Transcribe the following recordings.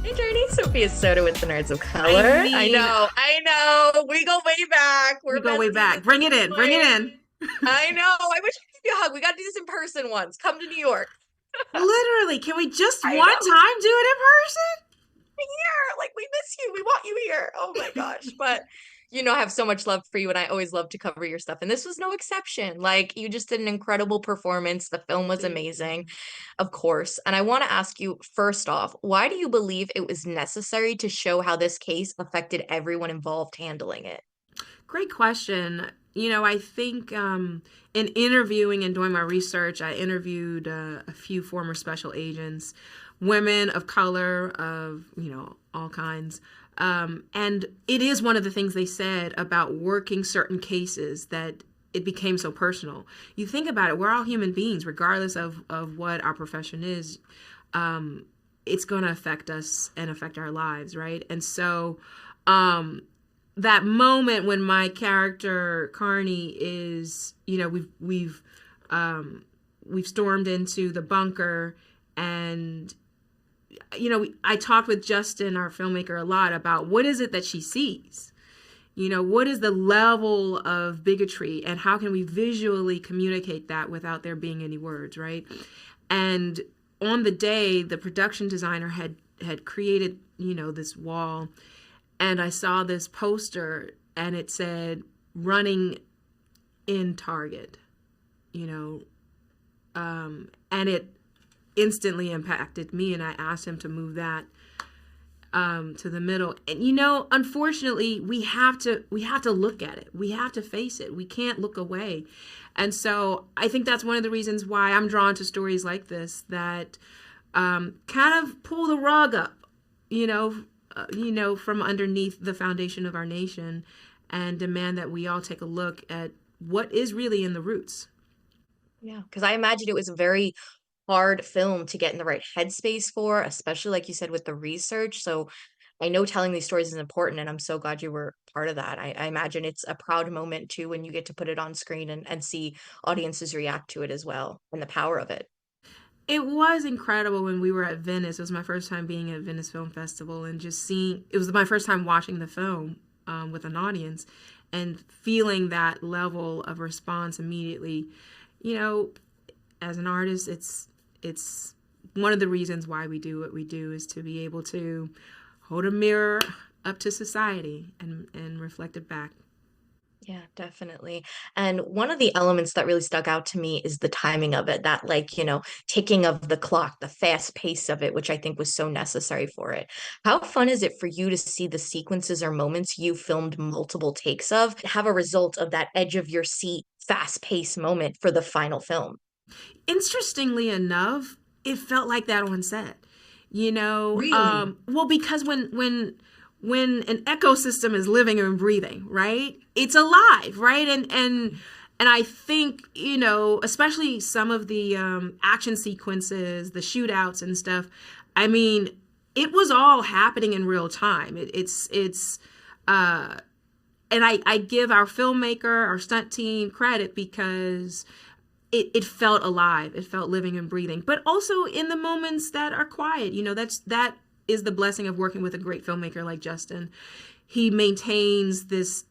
Hey, Jurnee, Sophia Soda with the Nerds of I Color. mean, I know. We go way back. we We're go way besties back. at Bring this it in. Bring it point. in. I know. I wish I could give you a hug. We got to do this in person once. Come to New York. Literally, can we just I one know. time do it in person? Here. Like, we miss you. We want you here. Oh my gosh. But I have so much love for you, and I always love to cover your stuff. And this was no exception. Like, you just did an incredible performance. The film was Thank amazing, you. of course. And I want to ask you, first off, why do you believe it was necessary to show how this case affected everyone involved handling it? Great question. I think in interviewing and doing my research, I interviewed a few former special agents, women of color, of, all kinds. And it is one of the things they said about working certain cases that it became so personal. You think about it, we're all human beings, regardless of what our profession is. It's going to affect us and affect our lives, right? And so, that moment when my character Carney is, we've stormed into the bunker, and I talked with Justin, our filmmaker, a lot about what is it that she sees. What is the level of bigotry, and how can we visually communicate that without there being any words, right? And on the day, the production designer had created, this wall, and I saw this poster, and it said running in Target, and it instantly impacted me, and I asked him to move that to the middle. And unfortunately, we have to look at it. We have to face it. We can't look away. And so I think that's one of the reasons why I'm drawn to stories like this that kind of pull the rug up, from underneath the foundation of our nation, and demand that we all take a look at what is really in the roots. Yeah, because I imagine it was a very hard film to get in the right headspace for, especially like you said with the research. So I know telling these stories is important, and I'm so glad you were part of that. I imagine it's a proud moment too when you get to put it on screen and see audiences react to it as well, and the power of it. It was incredible when we were at Venice. It was my first time being at Venice Film Festival, and just seeing, it was my first time watching the film with an audience, and feeling that level of response immediately. As an artist, it's one of the reasons why we do what we do, is to be able to hold a mirror up to society and reflect it back. Yeah, definitely. And one of the elements that really stuck out to me is the timing of it, that ticking of the clock, the fast pace of it, which I think was so necessary for it. How fun is it for you to see the sequences or moments you filmed multiple takes of have a result of that edge of your seat, fast paced moment for the final film? Interestingly enough, it felt like that on set. Really? Well, because when an ecosystem is living and breathing, right? It's alive, right? And I think, especially some of the action sequences, the shootouts and stuff. I mean, it was all happening in real time. Uh, and I give our filmmaker, our stunt team credit, because it felt alive. It felt living and breathing. But also in the moments that are quiet, that is the blessing of working with a great filmmaker like Justin. He maintains this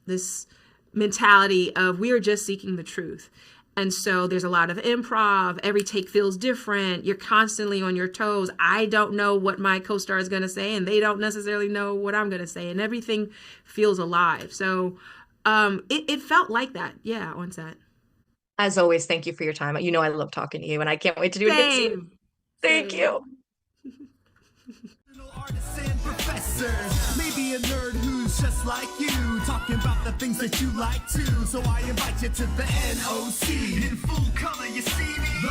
mentality of, we are just seeking the truth. And so there's a lot of improv. Every take feels different. You're constantly on your toes. I don't know what my co-star is going to say, and they don't necessarily know what I'm going to say, and everything feels alive. So it felt like that, yeah, on set. As always, thank you for your time. I love talking to you, and I can't wait to do it again soon. Same. Thank Same. you. Artist and professor, maybe a nerd who's just like you, talking about the things that you like too. So I invite you to the NOC. In full color, you see me. The